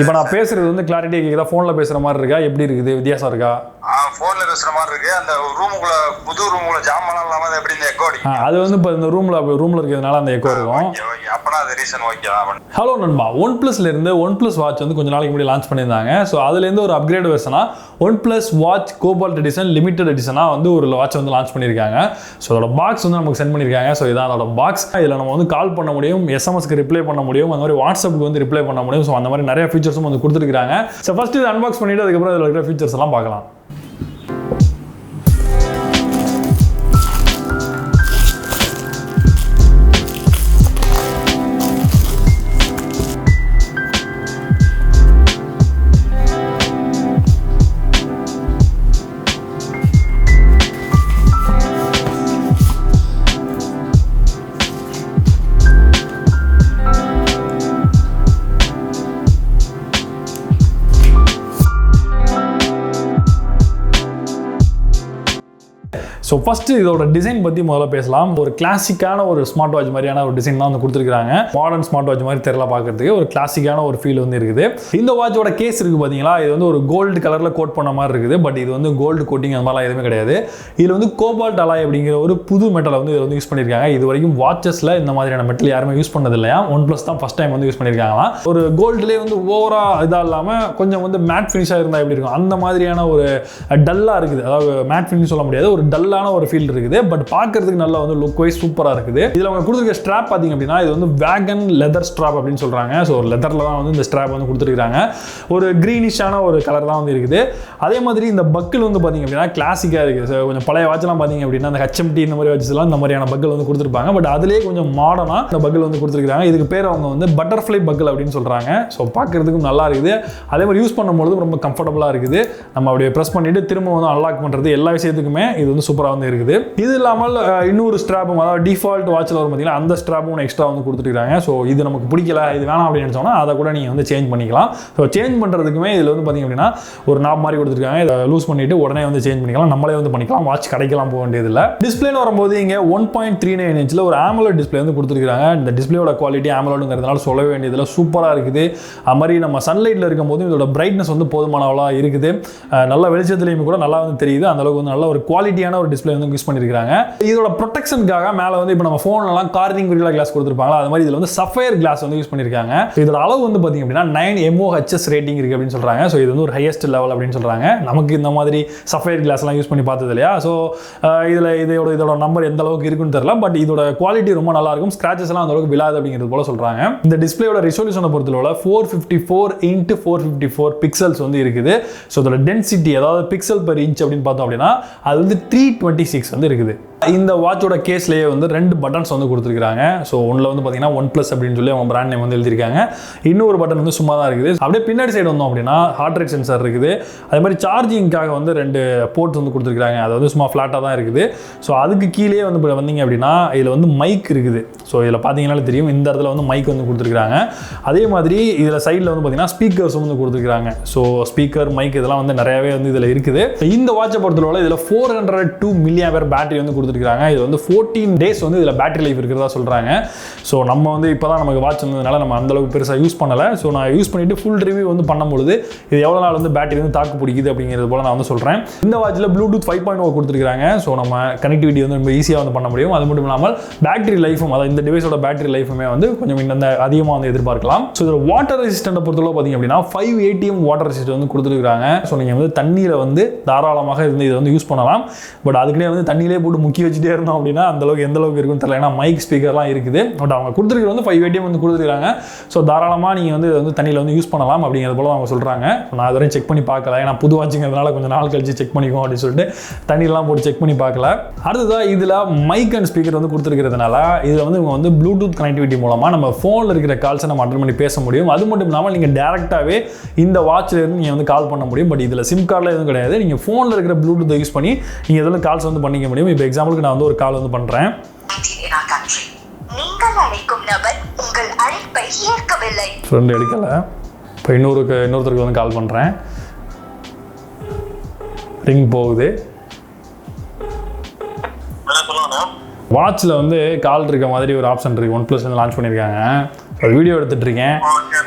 இப்போ நான் பேசுறது வந்து கிளாரிட்டி கேக்குதா? ஃபோன்ல பேசுற மாதிரி இருக்கா? எப்படி இருக்குது? வித்தியாசம் இருக்கா? ஃபோன்ல பேசுற மாதிரி இருக்கு. அந்த ரூமுக்குள்ள புது ரூமுக்குள்ள ஜாமான் இல்லாம எப்படி இந்த எக்கோ அடிக்கும். அது வந்து இப்போ இந்த ரூம்ல இருக்கிறதுனால அந்த எக்கோ இருக்கும். அப்பனா அது ரீசன் ஓகே. ஹலோ நண்பா, ஒன்பிளஸ்ல இருந்து ஒன்பிளஸ் வாட்ச் வந்து கொஞ்ச நாளைக்கு முன்னாடி லான்ச் பண்ணியிருந்தாங்க. ஸோ அதுல இருந்து ஒரு அப்கிரேட் வெர்ஷனா OnePlus watch cobalt edition limited எடிஷனா வந்து ஒரு வாட்ச் வந்து லான்ச் பண்ணியிருக்காங்க. ஸோ அதோட பாக்ஸ் வந்து நமக்கு சென்ட் பண்ணியிருக்காங்க. ஸோ இதான் அதோட பாக்ஸ். இதில் நம்ம வந்து கால் பண்ண முடியும், எஸ்எம்எஸ்க்கு ரிப்ளை பண்ண முடியும், அந்த மாதிரி வாட்ஸ்அப்புக்கு வந்து ரிப்ளை பண்ண முடியும். ஸோ அந்த மாதிரி நிறைய ஃபீச்சர்ஸும் வந்து கொடுத்துருக்காங்க. ஸோ ஃபர்ஸ்ட் இது அன்பாக்ஸ் பண்ணிட்டு அதுக்கப்புறம் இதில் இருக்கிற ஃபீச்சர்ஸ் எல்லாம் பார்க்கலாம். ஸோ ஃபஸ்ட்டு இதோட டிசைன் பற்றி முதல்ல பேசலாம். ஒரு கிளாசிக்கான ஒரு ஸ்மார்ட் வாட்ச் மாதிரியான ஒரு டிசைன் தான் வந்து கொடுத்துருக்காங்க. மாடர்ன் ஸ்மார்ட் வாட்ச் மாதிரி தெரியல பார்க்கறதுக்கு, ஒரு கிளாசிக்கான ஒரு ஃபீல் வந்து இருக்குது. இந்த வாட்சோட கேஸ் இருக்குது பார்த்தீங்களா, இது வந்து ஒரு கோல்டு கலரில் கோட் பண்ண மாதிரி இருக்குது. பட் இது வந்து கோல்டு கோட்டிங் அந்த மாதிரிலாம் எதுவுமே கிடையாது. இதில் வந்து கோபால்ட் அலாய் அப்படிங்கிற ஒரு புது மெட்டலை வந்து இதில் வந்து யூஸ் பண்ணியிருக்காங்க. இது வரைக்கும் வாட்சஸில் இந்த மாதிரியான மெட்டல் யாருமே யூஸ் பண்ணது இல்லையா. ஒன்பிளஸ் தான் ஃபஸ்ட் டைம் வந்து யூஸ் பண்ணியிருக்காங்களாம். ஒரு கோல்டுலேயே வந்து ஓவரா இதாக இல்லாமல் கொஞ்சம் வந்து மேட் ஃபினிஷாக இருந்தால் எப்படி இருக்கும் அந்த மாதிரியான ஒரு டல்லாக இருக்குது. அதாவது மேட் ஃபினிஷ் சொல்ல முடியாது, ஒரு டல்லான ஒரு ஃபீல் இருக்குது. பட் பார்க்கிறதுக்கு நல்லா வந்து லுக் வைஸ் சூப்பராக இருக்குது. இதில் அவங்க கொடுத்துருக்க ஸ்ட்ராப் பார்த்தீங்க அப்படின்னா இது வந்து வேகன் லெதர் ஸ்ட்ராப் அப்படின்னு சொல்கிறாங்க. ஸோ ஒரு லெதரில் தான் வந்து இந்த ஸ்ட்ராப் வந்து கொடுத்துருக்காங்க. ஒரு க்ரீனிஷான ஒரு கலர் தான் வந்து இருக்குது. அதே மாதிரி இந்த பக்கிள் வந்து பார்த்தீங்க அப்படின்னா கிளாசிக்காக இருக்குது. ஸோ கொஞ்சம் பழைய வாட்ச்லாம் பார்த்தீங்க அப்படின்னா அந்த ஹெச்எம்டி இந்த மாதிரி வாட்சஸ்லாம் இந்த மாதிரியான பக்கிள் வந்து கொடுத்துருப்பாங்க. பட் அதிலேயே கொஞ்சம் மாடர்னாக இந்த பக்கிள் வந்து கொடுத்துருக்காங்க. இதுக்கு பேர் அவங்க வந்து பட்டர்ஃப்ளை பக்கிள் அப்படின்னு சொல்கிறாங்க. ஸோ பார்க்கறதுக்கும் நல்லா இருக்குது. அதே மாதிரி யூஸ் பண்ணும்போது ரொம்ப கம்ஃபர்டபுளாக இருக்குது. நம்ம அப்படியே ப்ரெஸ் பண்ணிட்டு திரும்ப வந்து அன்லாக் பண்ணுறது எல்லா விஷயத்துக்குமே இது வந்து சூப்பராக வந்து இருக்குது. இது இல்லாமல் இன்னொரு ஸ்ட்ராப்பும், அதாவது டிஃபால்ட் வாட்சில் வரும் பார்த்தீங்கன்னா அந்த ஸ்ட்ராப்பும் எக்ஸ்ட்ரா வந்து கொடுத்துருக்காங்க. ஸோ இது நமக்கு பிடிக்கல, இது வேணாம் அப்படின்னு நினச்சோம்னா அதை கூட நீங்கள் வந்து சேஞ்ச் பண்ணிக்கலாம். ஸோ சேஞ்ச் பண்ணுறதுக்குமே இதில் வந்து பார்த்தீங்க அப்படின்னா ஒரு நாப் மாதிரி கொடுத்துருக்காங்க. இதை லூஸ் பண்ணிட்டு உடனே வந்து சேஞ்ச் பண்ணிக்கலாம், நம்மளே வந்து பண்ணிக்கலாம். வாட்ச் கடைக்கெல்லாம் போக வேண்டியதில்லை. டிஸ்பிளேன்னு வரும்போது இங்கே 1.39 இன்ச்சில் ஒரு AMOLED டிஸ்பிளே வந்து கொடுத்துருக்காங்க. இந்த டிஸ்பிளேயோட குவாலிட்டி AMOLEDங்கிறதுனால சொல்லவே வேண்டியதில்லை, சூப்பராக இருக்குது. அது மாதிரி நம்ம சன்லைட்டில் இருக்கும் போது இதோட பிரைட்னஸ் வந்து போதுமான அளவாக இருக்குது. நல்ல வெளிச்சத்துலையுமே கூட நல்லா வந்து தெரியுது. அந்த அளவுக்கு வந்து நல்ல ஒரு குவாலிட்டியான ஒரு டிஸ்பிளே வந்து யூஸ் பண்ணியிருக்காங்க. இதோட ப்ரொடெக்ஷனுக்காக மேலே வந்து இப்போ நம்ம ஃபோன்லாம் கார்னிங் கொரில்லா கிளாஸ் கொடுத்துருப்பாங்களா, அது மாதிரி இதில் வந்து சஃபயர் கிளாஸ் வந்து யூஸ் பண்ணியிருக்காங்க. இதோட அளவு வந்து பார்த்தீங்க அப்படின்னா 9 MOHS ரேட்டிங் இருக்குது அப்படின்னு சொல்கிறாங்க. ஸோ இது வந்து ஒரு ஹையஸ்ட் லெவல் அப்படின்னு சொல்கிறாங்க. நமக்கு இந்த மாதிரி சஃபயர் கிளாஸ்லாம் யூஸ் பண்ணி பார்த்தது இல்லையா. ஸோ இதில் இதோட நம்பர் எந்த அளவுக்கு இருக்குன்னு தெரியல. பட் இதோட குவாலிட்டி ரொம்ப நல்லா இருக்கும். ஸ்க்ராச்சஸ் எல்லாம் அந்த அளவுக்கு விழாது அப்படிங்கிறது போல சொல்கிறாங்க. இந்த டிஸ்பிளேயோட ரெசல்யூஷனை பொறுத்தவரை 454x454 பிக்சல்ஸ் வந்து இருக்குது. ஸோ இதோட டென்சிட்டி, அதாவது பிக்சல் பெர் இன்ச் அப்படின்னு பார்த்தோம் அப்படின்னா அது வந்து 326 வந்து இருக்குது. இந்த வாட்சோட கேஸ்லேயே வந்து 2 பட்டன்ஸ் வந்து கொடுத்துருக்காங்க. ஸோ ஒன்றில் வந்து பார்த்தீங்கன்னா ஒன்பிளஸ் அப்படின்னு சொல்லி அவங்க பிராண்ட் நேம் வந்து எழுதியிருக்காங்க. இன்னொரு பட்டன் வந்து சும்மா தான் இருக்குது. அப்படியே பின்னாடி சைடு வந்தோம் அப்படின்னா ஹார்ட் ரேட் சென்சார் இருக்குது. அதே மாதிரி சார்ஜிங்காக வந்து 2 போர்ட்ஸ் வந்து கொடுத்துருக்காங்க. அது வந்து சும்மா ஃப்ளாட்டாக தான் இருக்குது. ஸோ அதுக்கு கீழே வந்து வந்தீங்க அப்படின்னா இதில் வந்து மைக் இருக்குது. ஸோ இதில் பார்த்தீங்கன்னாலே தெரியும், இந்த இடத்துல வந்து மைக் வந்து கொடுத்துருக்காங்க. அதே மாதிரி இதில் சைடில் வந்து பார்த்தீங்கன்னா ஸ்பீக்கர்ஸ் வந்து கொடுத்துருக்காங்க. ஸோ ஸ்பீக்கர், மைக் இதெல்லாம் வந்து நிறையவே வந்து இதில் இருக்குது. இந்த வாட்சை பொறுத்தவரை இதில் 402 mAh பேட்டரி வந்து கொடுத்துருக்காங்க. இது வந்து 14 டேஸ் வந்து இதில் பேட்டரி லைஃப் இருக்கிறதா சொல்கிறாங்க. ஸோ நம்ம வந்து இப்போ தான் நமக்கு வாட்ச் வந்ததுனால நம்ம அந்தளவுக்கு பெருசாக யூஸ் பண்ணலை. ஸோ நான் யூஸ் பண்ணிவிட்டு ஃபுல் ரிவ்யூ வந்து பண்ணும்பொழுது இது எவ்வளோ நாள் வந்து பேட்டரி வந்து தாக்கு பிடிக்குது அப்படிங்கிறது போல் நான் வந்து சொல்கிறேன். இந்த வாட்சில் ப்ளூடூத் 5.0 கொடுத்துருக்காங்க. ஸோ நம்ம கனெக்டிவிட்டி வந்து ரொம்ப ஈஸியாக வந்து பண்ண முடியும். அது மட்டும் இல்லாமல் பேட்டரி லைஃபும், அதாவது இந்த டிவைஸோட பேட்டரி லைஃபுமே வந்து கொஞ்சம் இந்த அதிகமாக வந்து எதிர்பார்க்கலாம். ஸோ இதோட வாட்டர் ரெசிஸ்டண்ட்டை பொறுத்தவரை பார்த்தீங்க அப்படின்னா 5 ATM வாட்டர் ரெசிஸ்டன்ட் வந்து கொடுத்துருக்காங்க. ஸோ நீங்கள் வந்து தண்ணியில் வந்து தாராளமாக இருந்து இதை வந்து யூஸ் பண்ணலாம். பட் அதுக்குன்னே வந்து தண்ணியிலே போட்டு முக்கி வச்சுட்டே இருந்தோம் அப்படின்னா அந்த அளவுக்கு எந்த அளவுக்கு இருக்குன்னு தெரியல. ஏன்னா மைக் ஸ்பீக்கர்லாம் இருக்குது. பட் அவங்க கொடுத்துருக்கிறது வந்து 5 ATM வந்து கொடுத்துருக்காங்க. ஸோ தாராளமாக நீங்கள் வந்து தண்ணியில் வந்து யூஸ் பண்ணலாம் அப்படிங்கிறது போல அவங்க சொல்கிறாங்க. நான் அது வரையும் செக் பண்ணி பார்க்கல, ஏன்னா புது வாட்சிங்கிறதுனால கொஞ்சம் நாள் கழிச்சு செக் பண்ணிக்கும் அப்படின்னு சொல்லிட்டு தண்ணியெல்லாம் போட்டு செக் பண்ணி பார்க்கல. அடுத்ததாக இதில் மைக் அண்ட் ஸ்பீக்கர் வந்து கொடுத்துருக்கிறதுனால இதில் வந்து இவங்க வந்து ப்ளூடூத் கனெக்டிவிட்டி மூலமாக நம்ம ஃபோனில் இருக்கிற கால்ஸை நம்ம அட்டன் பண்ணி பேச முடியும். அது மட்டும் இல்லாமல் நீங்கள் டேரெக்டாகவே இந்த வாட்சில் இருந்து நீங்கள் வந்து கால் பண்ண முடியும். பட் இதில் சிம் கார்டில் எதுவும் கிடையாது. நீங்கள் ஃபோனில் இருக்கிற ப்ளூடூத்தை யூஸ் பண்ணி நீங்கள் இதில் கால்ஸ் வந்து பண்ணிக்க முடியும். இப்போ எக்ஸாம்பிளுக்கு நான் வந்து ஒரு கால் வந்து பண்ணுறேன். நீங்கள் அழைக்கும் நபர் உங்கள் அழைப்பை ஏற்கவில்லை. ஃப்ரெண்ட் எடுக்கல. இப்போ இன்னொருத்தருக்கு வந்து கால் பண்ணுறேன். ரிங் போகுது. வாட்சில் வந்து கால் இருக்க மாதிரி ஒரு ஆப்ஷன் இருக்குது. ஒன்பிளஸ் வந்து லான்ச் பண்ணியிருக்காங்க. ஒரு வீடியோ எடுத்துகிட்ருக்கேன்.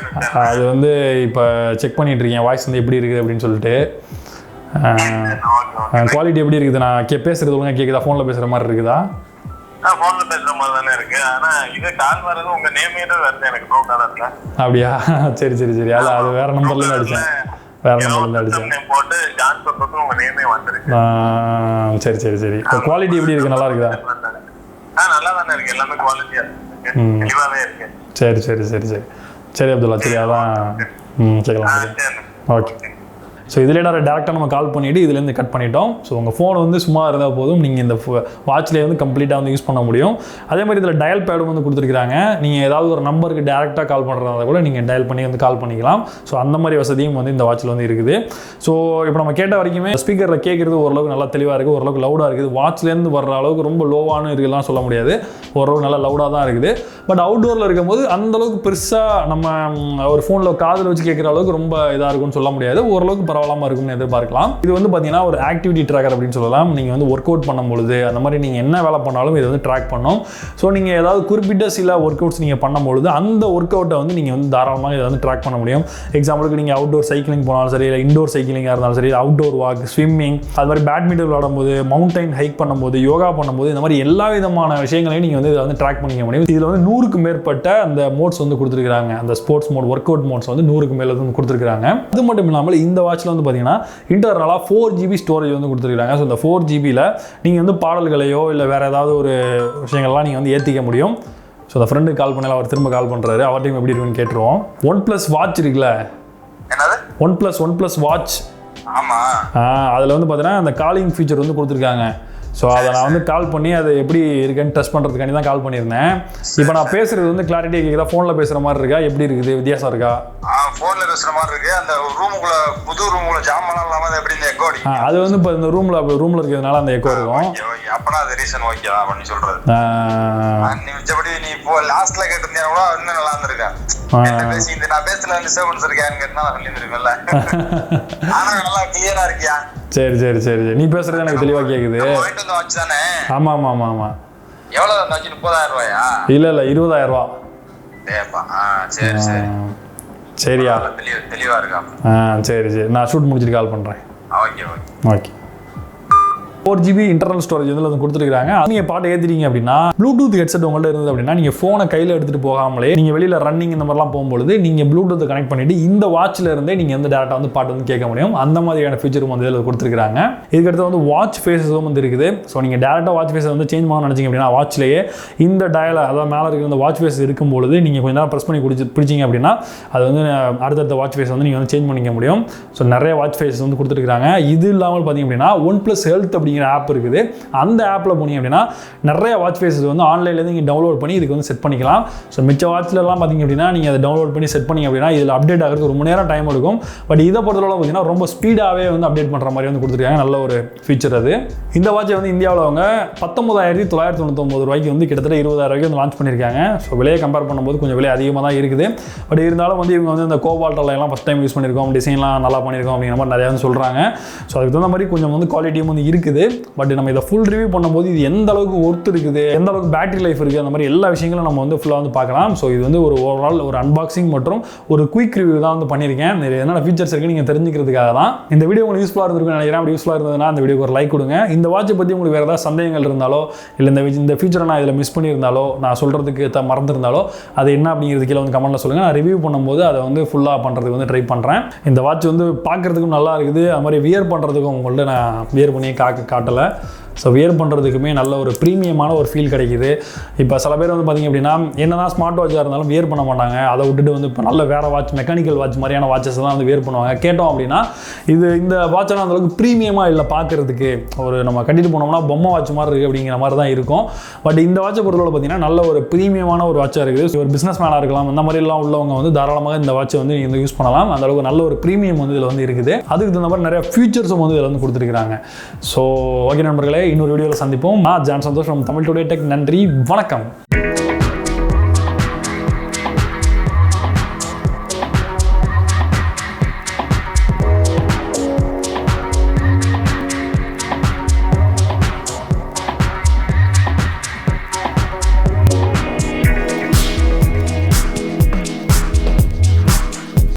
அது வந்து இப்போ செக் பண்ணிகிட்ருக்கேன் வாய்ஸ் வந்து எப்படி இருக்குது அப்படின்னு சொல்லிட்டு. குவாலிட்டி எப்படி இருக்குது? நான் பேசுகிறது ஒழுங்காக கேட்குதா? ஃபோனில் பேசுகிற மாதிரி இருக்குதா? ஃபோனில் பேசுகிற மாதிரி தானே இருக்குது. ஆனால் இது கால் வர்றது உங்கள் நேமே தான் வருது எனக்கு ப்ரோ காலரில். அப்படியா? சரி சரி சரி. அது வேறு நம்பர்லேருந்து அடித்தேன். வேறு நம்பர்லேருந்து அடித்தேன். போட்டு ஜான் சொல்றதுக்கு உங்கள் நேமே வந்துருக்கு. சரி சரி சரி. இப்போ குவாலிட்டி எப்படி இருக்குது? நல்லா இருக்குதா? நல்லா தானே இருக்குது. எல்லாமே குவாலிட்டியாக இருக்குது, தெளிவாகவே இருக்குது. சரி சரி சரி சரி சரி அப்துல்லா. சரி அதான் கேட்கலாம். ஓகே. ஸோ இதில் டேரெக்டாக நம்ம கால் பண்ணிவிட்டு இதுலேருந்து கட் பண்ணிட்டோம். ஸோ உங்கள் ஃபோன் வந்து சும்மா இருந்தால் போதும், நீங்கள் இந்த வாட்ச்லேயே வந்து கம்ப்ளீட்டாக வந்து யூஸ் பண்ண முடியும். அதே மாதிரி இதில் டயல் பேடும் வந்து கொடுத்துருக்காங்க. நீங்கள் ஏதாவது ஒரு நம்பருக்கு டேரெக்டாக கால் பண்ணுறதா கூட நீங்கள் டயல் பண்ணி வந்து கால் பண்ணிக்கலாம். ஸோ அந்த மாதிரி வசதியும் வந்து இந்த வாட்சில் வந்து இருக்குது. ஸோ இப்போ நம்ம கேட்ட வரைக்குமே ஸ்பீக்கரில் கேட்குறது ஓரளவுக்கு நல்லா தெளிவாக இருக்குது, ஓரளவுக்கு லவுடாக இருக்குது. வாட்ச்லேருந்து வர்ற அளவுக்கு ரொம்ப லோவானு இருக்குலாம் சொல்ல முடியாது, ஓரளவுக்கு நல்லா லவுடாக தான் இருக்குது. பட் அவுட்டோரில் இருக்கும்போது அந்தளவுக்கு பெருசாக நம்ம ஒரு ஃபோனில் காதில் வச்சு கேட்குற அளவுக்கு ரொம்ப இதாக இருக்கும்னு சொல்ல முடியாது, ஓரளவுக்கு பரவாயில்லாமல் இருக்கும்னு எதிர்பார்க்கலாம். இது வந்து பார்த்தீங்கன்னா ஒரு ஆக்டிவிட்டி ட்ராக்கர் அப்படின்னு சொல்லலாம். நீங்கள் வந்து ஒர்க் அவுட் பண்ணும்பொழுது அந்த மாதிரி நீங்கள் என்ன வேலை பண்ணாலும் இது வந்து ட்ராக் பண்ணும். ஸோ நீங்கள் ஏதாவது குறிப்பிட்ட சில ஒர்க் அவுட்ஸ் நீங்கள் பண்ணும்பொழுது அந்த ஒர்க் அவுட்டை வந்து நீங்கள் வந்து தாராளமாக இதை வந்து ட்ராக் பண்ண முடியும். எக்ஸாம்பிளுக்கு நீங்கள் அவுட்டோர் சைக்கிளிங் போனாலும் சரி, இல்லை இண்டோர் சைக்கிளிங்காக இருந்தாலும் சரி, அவுட்டோர் வாக், ஸ்விம்மிங், அது மாதிரி பேட்மிண்டன் விளையாடும்போது, மவுண்டைன் ஹைக் பண்ணும்போது, யோகா பண்ணும்போது, இந்த மாதிரி எல்லா விதமான விஷயங்களையும் நீங்கள் வந்து இதை வந்து ட்ராக் பண்ணிக்க முடியும். இதில் வந்து 100க்கு மேற்பட்ட அந்த மோட்ஸ் வந்து கொடுத்துருக்காங்க. அந்த sports mode, work out modes வந்து 100க்கு மேலே வந்து கொடுத்துருக்காங்க. அது மட்டும் இல்லாமல் இந்த வாட்சில் வந்து பார்த்தீங்கன்னா இன்டர்னலாக 4GB ஸ்டோரேஜ் வந்து கொடுத்துருக்காங்க. ஸோ இந்த 4GBயில் நீங்கள் வந்து பாடல்களையோ இல்லை வேறு ஏதாவது ஒரு விஷயங்கள்லாம் நீங்கள் வந்து ஏற்றிக்க முடியும். ஸோ அந்த ஃப்ரெண்டுக்கு கால் பண்ணல, அவர் திரும்ப கால் பண்ணுறாரு, அவர்கிட்டையும் எப்படி இருக்குன்னு கேட்டுருவோம். OnePlus வாட்ச் இருக்குல்ல, OnePlus வாட்ச், அதில் வந்து பார்த்தீங்கன்னா அந்த காலிங் ஃபீச்சர் வந்து கொடுத்துருக்காங்க. ஸோ அதை நான் வந்து கால் பண்ணி அதை எப்படி இருக்குன்னு டெஸ்ட் பண்ணுறதுக்காண்டி தான் கால் பண்ணியிருந்தேன். இப்போ நான் பேசுகிறது வந்து கிளாரிட்டியாக கேட்குதா? ஃபோனில் பேசுகிற மாதிரி இருக்கா? எப்படி இருக்குது? வித்தியாசம் இருக்கா? ஃபோனில் பேசுகிற மாதிரி இருக்கு. அந்த ரூமுக்குள்ள, புது ரூமுக்குள்ள ஜாமான் இல்லாமல் எப்படி இந்த எக்கோ அடிக்கும்? அது வந்து இப்போ இந்த ரூமில் இருக்கிறதுனால அந்த எக்கோ இருக்கும். அப்பனா அது ரீசன் ஓகே அப்படின்னு சொல்கிறது. நீ மிச்சபடி நீ இப்போ லாஸ்ட்டில் கேட்டிருந்தா கூட இன்னும் நல்லா இருந்திருக்கேன். நான் பேசல டிஸ்டர்பன்ஸ் இருக்கான்னு கேட்டா நான் சொல்லியிருந்திருக்கேன்ல. ஆனால் நல்லா கிளியராக இருக்கியா? சரி சரி சரி சரி. நீ பேசுறது எனக்கு தெளிவாக கேட்குது. ஆமாம் ஆமாம் ஆமாம் ஆமாம். எவ்வளோ வச்சு? 30,000 ரூபாயா? இல்லை இல்லை 20,000 ரூபா. சரி சரி சரியா? தெளிவாக இருக்கா? சரி சரி. நான் ஷூட் முடிச்சுட்டு கால் பண்ணுறேன். Okay okay okay. 4GB internal storage வந்து அது கொடுத்துருக்காங்க. நீங்கள் பாட்டு ஏற்றிட்டீங்க அப்படின்னா ப்ளூடூத் ஹெட்செட் உங்கள்கிட்ட இருந்தது அப்படின்னா நீங்கள் ஃபோனை கையில் எடுத்துகிட்டு போகாமலே நீங்கள் வெளியில் ரன்னிங் இந்த மாதிரிலாம் போகும்போது நீங்கள் ப்ளூடூத்தை கனெக்ட் பண்ணிவிட்டு இந்த வாட்சில் இருந்தே நீங்கள் வந்து டேரெக்டாக வந்து பாட்டு வந்து கேட்க முடியும். அந்த மாதிரியான ஃபீச்சரும் வந்து இதில் கொடுத்துருக்காங்க. இதுக்கடுத்து வந்து வாட்ச் ஃபேஸஸும் வந்து இருக்குது. ஸோ நீங்கள் டேரெக்டாக வாட்ச் ஃபேஸை வந்து சேஞ்ச் பண்ணணும்னு நினச்சிங்க அப்படின்னா வாட்ச்லேயே இந்த டயலை, அதாவது மேலே இருக்கிற இந்த வாட்ச் ஃபேஸ் இருக்கும்போது நீங்கள் கொஞ்சம் நேரம் ப்ரெஸ் பண்ணி பிடிச்சிங்க அப்படின்னா அது வந்து அடுத்தடுத்த வாட்ச் ஃபேஸ் வந்து நீங்கள் வந்து சேஞ்ச் பண்ணிக்க முடியும். ஸோ நிறைய வாட்ச் ஃபேஸஸ் வந்து கொடுத்துருக்காங்க. இது இல்லாமல் பார்த்தீங்க அப்படின்னா OnePlus ஹெல்த் அப்படிங்கிற ஆப் இருக்குது. அந்த ஆப்பில் போனீங்க அப்படின்னா நிறைய வாட்ச் ஃபேஸஸ் வந்து ஆன்லைன்லேருந்து நீங்கள் டவுன்லோட் பண்ணி இதுக்கு வந்து செட் பண்ணிக்கலாம். ஸோ மிச்ச வாட்ச்லலாம் பார்த்தீங்க அப்படின்னா நீங்கள் அதை டவுன்லோட் பண்ணி செட் பண்ணிங்க அப்படின்னா இதில் அப்டேட் ஆகிறதுக்கு ரொம்ப நேரம் டைம் எடுக்கும். பட் இதை பொறுத்தவரை பார்த்தீங்கன்னா ரொம்ப ஸ்பீடாகவே வந்து அப்டேட் பண்ணுற மாதிரி வந்து கொடுத்துருக்காங்க. நல்ல ஒரு ஃபீச்சர் அது. இந்த வாட்சை வந்து இந்தியாவில் அவங்க 19,999 ரூபாய்க்கு வந்து கிட்டத்தட்ட 20,000 ரூபாய்க்கு வந்து லான்ச் பண்ணியிருக்காங்க. ஸோ விலையை கம்பேர் பண்ணும்போது கொஞ்சம் விலை அதிகமாக தான் இருக்குது. பட் இருந்தாலும் வந்து இவங்க வந்து இந்த கோபால்ட் எல்லாம் ஃபஸ்ட் டைம் யூஸ் பண்ணியிருக்கோம், டிசைன்லாம் நல்லா பண்ணியிருக்கோம் அப்படிங்கிற மாதிரி நிறையா வந்து சொல்கிறாங்க. ஸோ அதுக்கு தகுந்த மாதிரி கொஞ்சம் வந்து குவாலிட்டியும் வந்து இருக்குது. பட் நம்ம இதை ஃபுல் ரிவ்யூ பண்ணும்போது இது எந்த அளவுக்கு ஒர்த் இருக்குது, எந்த அளவுக்கு பேட்டரி லைஃப் இருக்குது, அந்த மாதிரி எல்லா விஷயங்களும் நம்ம வந்து ஃபுல்லாக வந்து பார்க்கலாம். ஸோ இது வந்து ஒரு ஓவரால் ஒரு அன்பாக்சிங் மற்றும் ஒரு குயிக் ரிவ்யூ தான் வந்து பண்ணியிருக்கேன். என்னென்ன ஃபீச்சர்ஸ் இருக்குது நீங்கள் தெரிஞ்சுக்கிறதுக்காக தான். இந்த வீடியோ உங்களுக்கு யூஸ்ஃபுல்லாக இருந்திருக்குன்னு நினைக்கிறேன். அப்படி யூஸ்ஃபுல்லாக இருந்ததுன்னா இந்த வீடியோக்கு ஒரு லைக் கொடுங்க. இந்த வாட்சை பற்றி உங்களுக்கு வேறு ஏதாவது சந்தேகங்கள் இருந்தாலோ இல்லை இந்த ஃபீச்சரை நான் இதில் மிஸ் பண்ணியிருந்தாலோ நான் சொல்கிறதுக்கு மறந்துருந்தாலோ அது என்ன அப்படிங்கிறது கீழே வந்து கமெண்ட்டில் சொல்லுங்கள். நான் ரிவ்யூ பண்ணும்போது அதை வந்து ஃபுல்லாக பண்ணுறதுக்கு வந்து ட்ரை பண்ணுறேன். இந்த வாட்ச் வந்து பார்க்குறதுக்கும் நல்லா இருக்குது. அது மாதிரி வியர் பண்ணுறதுக்கும் உங்கள்கிட்ட நான் வியர் பண்ணி காட்டலை. ஸோ வியர் பண்ணுறதுக்குமே நல்ல ஒரு ப்ரீமியமான ஒரு ஃபீல் கிடைக்குது. இப்போ சில பேர் வந்து பார்த்திங்க அப்படின்னா என்ன தான் ஸ்மார்ட் வாட்சாக இருந்தாலும் வியர் பண்ண மாட்டாங்க. அதை விட்டுட்டு வந்து இப்போ நல்ல வேறு வாட்ச், மெக்கானிக்கல் வாட்ச் மாதிரியான வாட்சஸ் தான் வந்து வியர் பண்ணுவாங்க. கேட்டோம் அப்படின்னா இந்த வாட்செல்லாம் அந்தளவுக்கு ப்ரீமியமாக இல்லை, பார்க்குறதுக்கு ஒரு நம்ம கட்டிட்டு போனோம்னா பொம்மை வாட்ச் மாதிரி இருக்குது அப்படிங்கிற மாதிரி தான் இருக்கும். பட் இந்த வாட்சை பொறுத்தவரை பார்த்திங்கன்னா நல்ல ஒரு ப்ரீமியமான ஒரு வாட்சாக இருக்குது. ஒரு பிஸ்னஸ் மேனாக இருக்கலாம், அந்த மாதிரிலாம் உள்ளவங்க வந்து தாராளமாக இந்த வாட்சை வந்து நீங்கள் யூஸ் பண்ணலாம். அந்தளவுக்கு நல்ல ஒரு ப்ரீமியம் வந்து இதில் வந்து இருக்குது. அதுக்கு தகுந்த மாதிரி நிறைய ஃபீச்சர்ஸும் வந்து இதில் வந்து கொடுத்துருக்காங்க. ஸோ ஓகே நண்பர்களே, இன்னொரு வீடியோவில் சந்திப்போம். நான் John Santhosh from Tamil Today Tech. நன்றி, வணக்கம்.